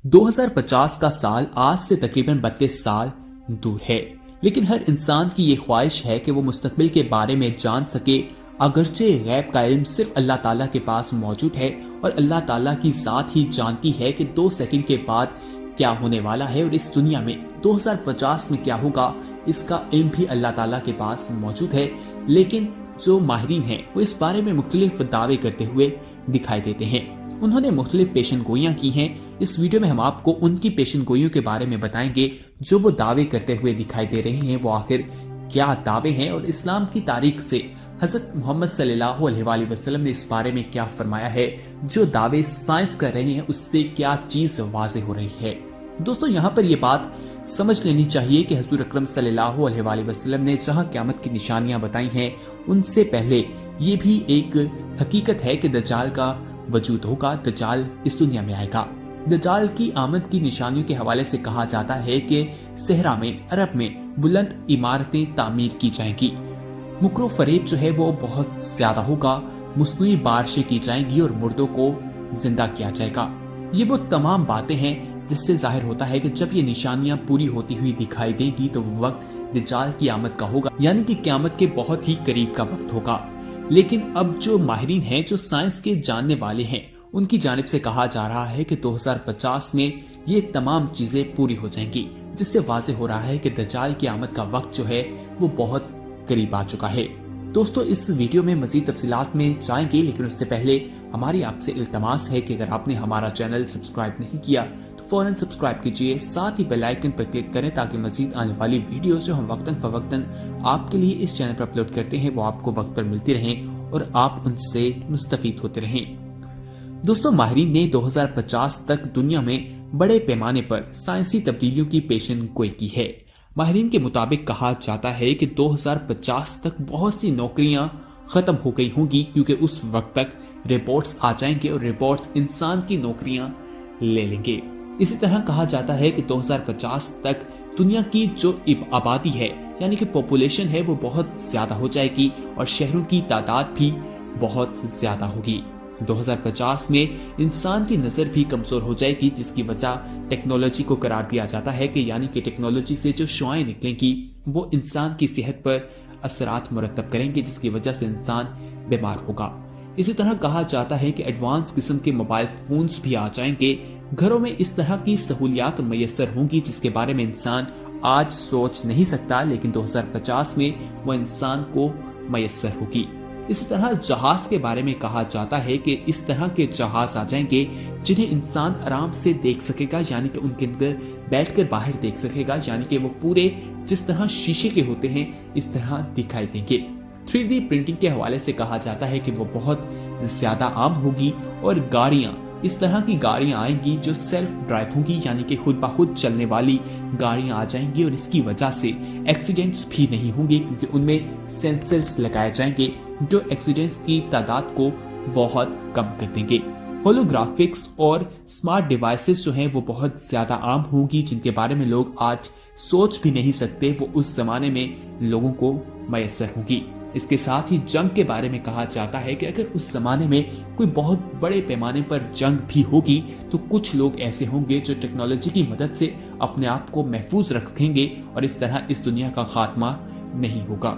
2050 کا سال آج سے تقریباً 32 سال دور ہے، لیکن ہر انسان کی یہ خواہش ہے کہ وہ مستقبل کے بارے میں جان سکے، اگرچہ غیب کا علم صرف اللہ تعالیٰ کے پاس موجود ہے اور اللہ تعالیٰ کی ذات ہی جانتی ہے کہ 2 سیکنڈ کے بعد کیا ہونے والا ہے اور اس دنیا میں 2050 میں کیا ہوگا، اس کا علم بھی اللہ تعالیٰ کے پاس موجود ہے۔ لیکن جو ماہرین ہیں وہ اس بارے میں مختلف دعوے کرتے ہوئے دکھائی دیتے ہیں۔ انہوں نے مختلف پیشن گوئیاں کی ہیں۔ اس ویڈیو میں ہم آپ کو ان کی پیشن گوئیوں کے بارے میں بتائیں گے جو وہ دعوے کرتے ہوئے دکھائی دے رہے ہیں، وہ آخر کیا دعوے ہیں اور اسلام کی تاریخ سے حضرت محمد صلی اللہ علیہ وآلہ وسلم نے اس بارے میں کیا فرمایا ہے، جو دعوے سائنس کر رہے ہیں اس سے کیا چیز واضح ہو رہی ہے۔ دوستو، یہاں پر یہ بات سمجھ لینی چاہیے کہ حضور اکرم صلی اللہ علیہ وآلہ وسلم نے جہاں قیامت کی نشانیاں بتائی ہیں، ان سے پہلے یہ بھی ایک حقیقت ہے کہ دجال کا وجود ہوگا، دجال اس دنیا میں آئے گا۔ دجال کی آمد کی نشانیوں کے حوالے سے کہا جاتا ہے کہ صحرا میں، عرب میں بلند عمارتیں تعمیر کی جائیں گی، مکر و فریب جو ہے وہ بہت زیادہ ہوگا، مصنوعی بارشیں کی جائیں گی اور مردوں کو زندہ کیا جائے گا۔ یہ وہ تمام باتیں ہیں جس سے ظاہر ہوتا ہے کہ جب یہ نشانیاں پوری ہوتی ہوئی دکھائی دیں گی تو وہ وقت دجال کی آمد کا ہوگا، یعنی کہ قیامت کے بہت ہی قریب کا وقت ہوگا۔ لیکن اب جو ماہرین ہیں، جو سائنس کے جاننے والے ہیں، ان کی جانب سے کہا جا رہا ہے کہ 2050 میں یہ تمام چیزیں پوری ہو جائیں گی، جس سے واضح ہو رہا ہے کہ دجال کی آمد کا وقت جو ہے وہ بہت قریب آ چکا ہے۔ دوستو، اس ویڈیو میں مزید تفصیلات میں جائیں گے، لیکن اس سے پہلے ہماری آپ سے التماس ہے کہ اگر آپ نے ہمارا چینل سبسکرائب نہیں کیا تو فوراً سبسکرائب کیجئے، ساتھ ہی بیل آئیکن پر کلک کریں تاکہ مزید آنے والی ویڈیوز جو ہم وقتاً فوقتاً آپ کے لیے اس چینل پر اپلوڈ کرتے ہیں وہ آپ کو وقت پر ملتی رہیں اور آپ ان سے مستفید ہوتے رہیں۔ دوستو، ماہرین نے 2050 تک دنیا میں بڑے پیمانے پر سائنسی تبدیلیوں کی پیشن گوئی کی ہے۔ ماہرین کے مطابق کہا جاتا ہے کہ 2050 تک بہت سی نوکریاں ختم ہو گئی ہوں گی، کیونکہ اس وقت تک ربوٹس آ جائیں گے اور ربوٹس انسان کی نوکریاں لے لیں گے۔ اسی طرح کہا جاتا ہے کہ 2050 تک دنیا کی جو آبادی ہے، یعنی کہ پاپولیشن ہے، وہ بہت زیادہ ہو جائے گی اور شہروں کی تعداد بھی بہت زیادہ ہوگی۔ 2050 میں انسان کی نظر بھی کمزور ہو جائے گی، جس کی وجہ ٹیکنالوجی کو قرار دیا جاتا ہے کہ یعنی کہ ٹیکنالوجی سے جو شعاعیں نکلیں گی وہ انسان کی صحت پر اثرات مرتب کریں گے، جس کی وجہ سے انسان بیمار ہوگا۔ اسی طرح کہا جاتا ہے کہ ایڈوانس قسم کے موبائل فونز بھی آ جائیں گے، گھروں میں اس طرح کی سہولیات میسر ہوں گی جس کے بارے میں انسان آج سوچ نہیں سکتا، لیکن 2050 میں وہ انسان کو میسر ہوگی۔ اسی طرح جہاز کے بارے میں کہا جاتا ہے کہ اس طرح کے جہاز آ جائیں گے جنہیں انسان آرام سے دیکھ سکے گا، یعنی کہ ان کے اندر بیٹھ کر باہر دیکھ سکے گا، یعنی کہ وہ پورے جس طرح شیشے کے ہوتے ہیں اس طرح دکھائی دیں گے۔ 3D پرنٹنگ کے حوالے سے کہا جاتا ہے کہ وہ بہت زیادہ عام ہوگی اور گاڑیاں، اس طرح کی گاڑیاں آئیں گی جو سیلف ڈرائیو ہوں گی، یعنی کہ خود بخود چلنے والی گاڑیاں آ جائیں گی اور اس کی وجہ سے ایکسیڈنٹس بھی نہیں ہوں گے، کیونکہ ان میں سینسرز لگائے جائیں گے جو ایکسیڈنٹس کی تعداد کو بہت کم کر دیں گے۔ ہولوگرافکس اور سمارٹ ڈیوائسز جو ہیں وہ بہت زیادہ عام ہوں گی، جن کے بارے میں لوگ آج سوچ بھی نہیں سکتے، وہ اس زمانے میں لوگوں کو میسر ہوں گی۔ اس کے ساتھ ہی جنگ کے بارے میں کہا جاتا ہے کہ اگر اس زمانے میں کوئی بہت بڑے پیمانے پر جنگ بھی ہوگی تو کچھ لوگ ایسے ہوں گے جو ٹیکنالوجی کی مدد سے اپنے آپ کو محفوظ رکھیں گے اور اس طرح اس دنیا کا خاتمہ نہیں ہوگا۔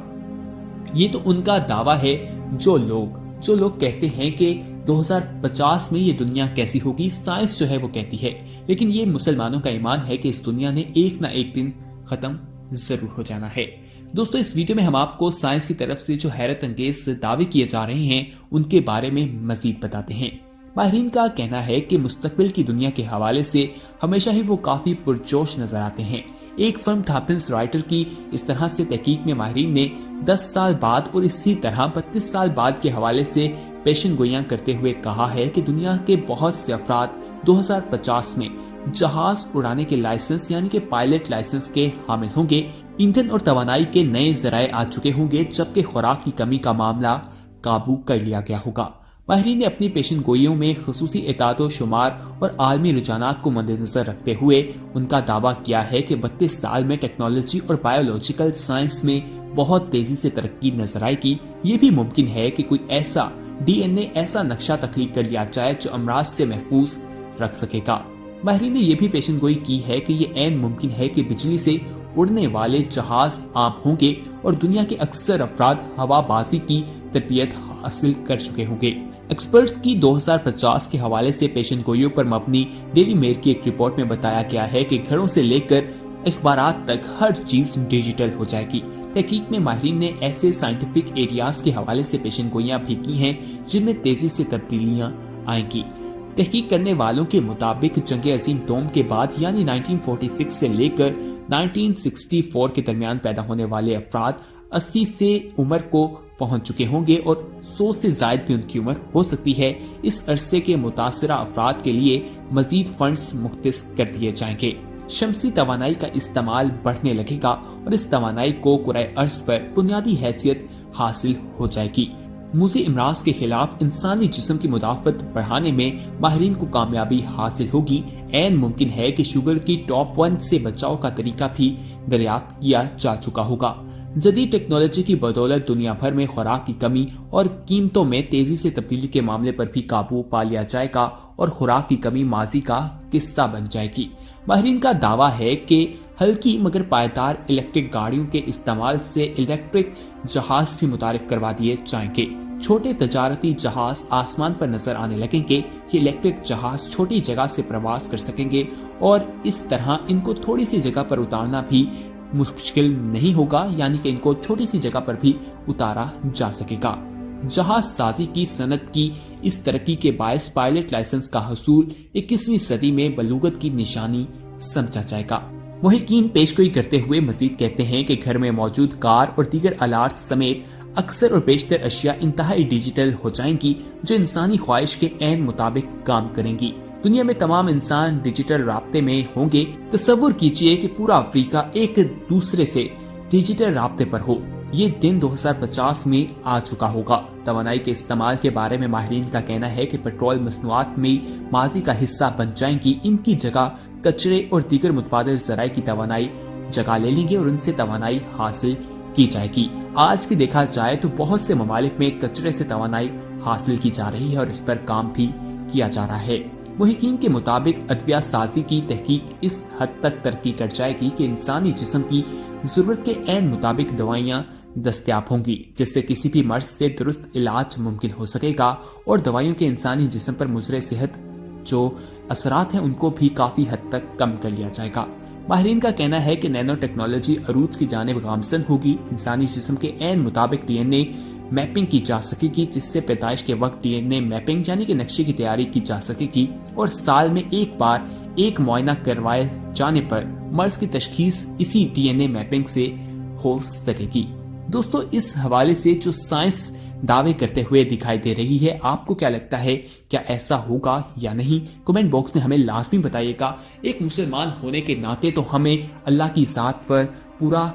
یہ تو ان کا دعویٰ ہے۔ جو لوگ کہتے ہیں کہ 2050 میں یہ دنیا کیسی ہوگی، سائنس جو ہے وہ کہتی ہے، لیکن یہ مسلمانوں کا ایمان ہے کہ اس دنیا نے ایک نہ ایک دن ختم ضرور ہو جانا ہے۔ دوستو، اس ویڈیو میں ہم آپ کو سائنس کی طرف سے جو حیرت انگیز دعوے کیے جا رہے ہیں ان کے بارے میں مزید بتاتے ہیں۔ ماہرین کا کہنا ہے کہ مستقبل کی دنیا کے حوالے سے ہمیشہ ہی وہ کافی پرجوش نظر آتے ہیں۔ ایک فرم تھاپنس رائٹر کی اس طرح سے تحقیق میں ماہرین نے 10 سال بعد اور اسی طرح 32 سال بعد کے حوالے سے پیشن گوئیاں کرتے ہوئے کہا ہے کہ دنیا کے بہت سے افراد 2050 میں جہاز اڑانے کے لائسنس یعنی کہ پائلٹ لائسنس کے حامل ہوں گے، ایندھن اور توانائی کے نئے ذرائع آ چکے ہوں گے، جبکہ خوراک کی کمی کا معاملہ قابو کر لیا گیا ہوگا۔ ماہرین نے اپنی پیشن گوئیوں میں خصوصی اعداد و شمار اور عالمی رجحانات کو مد نظر رکھتے ہوئے ان کا دعویٰ کیا ہے کہ 32 سال میں ٹیکنالوجی اور بایولوجیکل سائنس میں بہت تیزی سے ترقی نظر آئے گی۔ یہ بھی ممکن ہے کہ کوئی ایسا DNA ایسا نقشہ تخلیق کر لیا جائے جو امراض سے محفوظ رکھ سکے گا۔ ماہرین نے یہ بھی پیشن گوئی کی ہے کہ یہ عین ممکن ہے کہ بجلی سے اڑنے والے جہاز عام ہوں گے اور دنیا کے اکثر افراد ہوا بازی کی تربیت حاصل کر چکے ہوں گے۔ ایکسپرٹس کی 2050 کے حوالے سے پیشن گوئیوں پر مبنی ڈیلی میل کی ایک رپورٹ میں بتایا گیا ہے کہ گھروں سے لے کر اخبارات تک ہر چیز ڈیجیٹل ہو جائے گی۔ تحقیق میں ماہرین نے ایسے سائنٹیفک ایریاز کے حوالے سے پیشن گوئیاں بھی کی ہیں جن میں تیزی سے تبدیلیاں آئیں گی۔ تحقیق کرنے والوں کے مطابق جنگ عظیم دوم کے بعد یعنی 1946 سے لے کر 1964 کے درمیان پیدا ہونے والے افراد 80 سے عمر کو پہنچ چکے ہوں گے اور 100 سے زائد بھی ان کی عمر ہو سکتی ہے۔ اس عرصے کے متاثرہ افراد کے لیے مزید فنڈز مختص کر دیے جائیں گے۔ شمسی توانائی کا استعمال بڑھنے لگے گا اور اس توانائی کو کرۂ ارض پر بنیادی حیثیت حاصل ہو جائے گی۔ موذی امراض کے خلاف انسانی جسم کی مدافعت بڑھانے میں ماہرین کو کامیابی حاصل ہوگی۔ عین ممکن ہے کہ شوگر کی ٹاپ 1 سے بچاؤ کا طریقہ بھی دریافت کیا جا چکا ہوگا۔ جدید ٹیکنالوجی کی بدولت دنیا بھر میں خوراک کی کمی اور قیمتوں میں تیزی سے تبدیلی کے معاملے پر بھی قابو پا لیا جائے گا اور خوراک کی کمی ماضی کا قصہ بن جائے گی۔ ماہرین کا دعویٰ ہے کہ ہلکی مگر پائیدار الیکٹرک گاڑیوں کے استعمال سے الیکٹرک جہاز بھی متعارف کروا دیے جائیں گے۔ چھوٹے تجارتی جہاز آسمان پر نظر آنے لگیں گے۔ یہ الیکٹرک جہاز چھوٹی جگہ سے پرواز کر سکیں گے اور اس طرح ان کو تھوڑی سی جگہ پر اتارنا بھی مشکل نہیں ہوگا، یعنی کہ ان کو چھوٹی سی جگہ پر بھی اتارا جا سکے گا۔ جہاز سازی کی صنعت کی اس ترقی کے باعث پائلٹ لائسنس کا حصول 21ویں صدی میں بلوغت کی نشانی سمجھا جائے گا۔ محققین پیشگوئی کرتے ہوئے مزید کہتے ہیں کہ گھر میں موجود کار اور دیگر آلات سمیت اکثر اور بیشتر اشیاء انتہائی ڈیجیٹل ہو جائیں گی جو انسانی خواہش کے عین مطابق کام کریں گی۔ دنیا میں تمام انسان ڈیجیٹل رابطے میں ہوں گے۔ تصور کیجئے کہ پورا افریقہ ایک دوسرے سے ڈیجیٹل رابطے پر ہو۔ یہ دن 2050 میں آ چکا ہوگا۔ توانائی کے استعمال کے بارے میں ماہرین کا کہنا ہے کہ پیٹرول مصنوعات میں ماضی کا حصہ بن جائیں گی۔ ان کی جگہ کچرے اور دیگر متبادل ذرائع کی توانائی جگہ لے لیں گے اور ان سے توانائی حاصل کی جائے گی۔ آج بھی دیکھا جائے تو بہت سے ممالک میں کچرے سے توانائی حاصل کی جا رہی ہے اور اس پر کام بھی کیا جا رہا ہے۔ محققین کے مطابق ادویہ سازی کی تحقیق اس حد تک ترقی کر جائے گی کہ انسانی جسم کی ضرورت کے عین مطابق دوائیاں دستیاب ہوں گی، جس سے کسی بھی مرض سے درست علاج ممکن ہو سکے گا اور دوائیوں کے انسانی جسم پر مضر صحت جو اثرات ہیں ان کو بھی کافی حد تک کم کر لیا جائے گا۔ ماہرین کا کہنا ہے کہ نینو ٹیکنالوجی عروج کی جانب گامزن ہوگی۔ انسانی جسم کے عین مطابق ڈی این اے میپنگ کی جا سکے گی، جس سے پیدائش کے وقت ڈی این اے میپنگ یعنی کہ نقشے کی تیاری کی جا سکے گی اور سال میں ایک بار ایک معائنہ کروائے جانے پر مرض کی تشخیص اسی ڈی این اے میپنگ سے ہو سکے گی۔ دوستو، اس حوالے سے جو سائنس دعوے کرتے ہوئے دکھائی دے رہی ہے، آپ کو کیا لگتا ہے؟ کیا ایسا ہوگا یا نہیں؟ کمنٹ باکس میں ہمیں لازمی بتائیے گا۔ ایک مسلمان ہونے کے ناطے تو ہمیں اللہ کی ذات پر پورا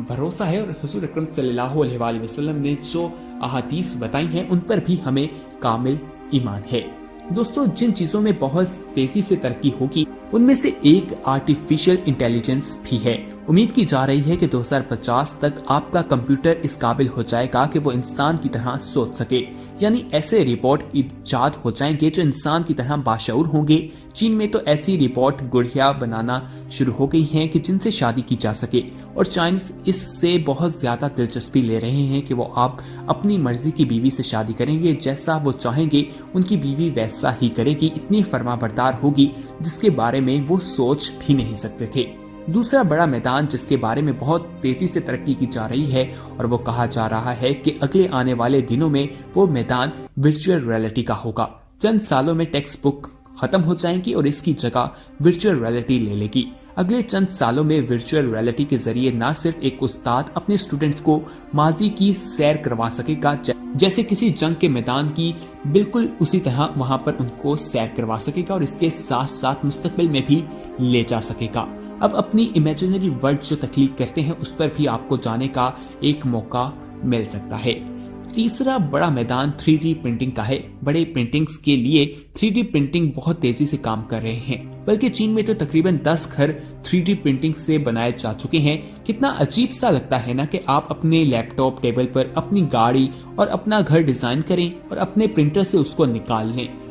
بھروسہ ہے اور حضور اکرم صلی اللہ علیہ وآلہ وسلم نے جو احادیث بتائی ہیں ان پر بھی ہمیں کامل ایمان ہے۔ دوستو، جن چیزوں میں بہت تیزی سے ترقی ہوگی ان میں سے ایک آرٹیفیشل انٹیلیجنس بھی ہے۔ امید کی جا رہی ہے کہ 2050 تک آپ کا کمپیوٹر اس قابل ہو جائے گا کہ وہ انسان کی طرح سوچ سکے، یعنی ایسے رپورٹ ایجاد ہو جائیں گے جو انسان کی طرح باشعور ہوں گے۔ چین میں تو ایسی رپورٹ گڑیا بنانا شروع ہو گئی ہیں کہ جن سے شادی کی جا سکے، اور چائنیز اس سے بہت زیادہ دلچسپی لے رہے ہیں کہ وہ آپ اپنی مرضی کی بیوی سے شادی کریں گے، جیسا وہ چاہیں گے ان کی بیوی ویسا ہی کرے گی۔ اتنی فرما بردار ہوگی جس کے بارے میں وہ سوچ بھی نہیں سکتے تھے۔ دوسرا بڑا میدان جس کے بارے میں بہت تیزی سے ترقی کی جا رہی ہے اور وہ کہا جا رہا ہے کہ اگلے آنے والے دنوں میں وہ میدان ورچوئل ریئلٹی کا ہوگا۔ چند سالوں میں ٹیکسٹ بک ختم ہو جائیں گی اور اس کی جگہ ورچوئل ریئلٹی لے لے گی۔ اگلے چند سالوں میں ورچوئل ریئلٹی کے ذریعے نہ صرف ایک استاد اپنے اسٹوڈنٹس کو ماضی کی سیر کروا سکے گا، جیسے کسی جنگ کے میدان کی، بالکل اسی طرح وہاں پر ان کو سیر کروا سکے گا اور اس کے ساتھ ساتھ مستقبل میں بھی لے جا سکے گا۔ اب اپنی امیجنری ورلڈ جو تخلیق کرتے ہیں اس پر بھی آپ کو جانے کا ایک موقع مل سکتا ہے۔ تیسرا بڑا میدان 3D پرنٹنگ کا ہے۔ بڑے پرنٹنگز کے لیے 3D پرنٹنگ بہت تیزی سے کام کر رہے ہیں، بلکہ چین میں تو تقریباً 10 گھر 3D پرنٹنگ سے بنائے جا چکے ہیں۔ کتنا عجیب سا لگتا ہے نا کہ آپ اپنے لیپ ٹاپ ٹیبل پر اپنی گاڑی اور اپنا گھر ڈیزائن کریں اور اپنے پرنٹر سے اس کو نکال لیں۔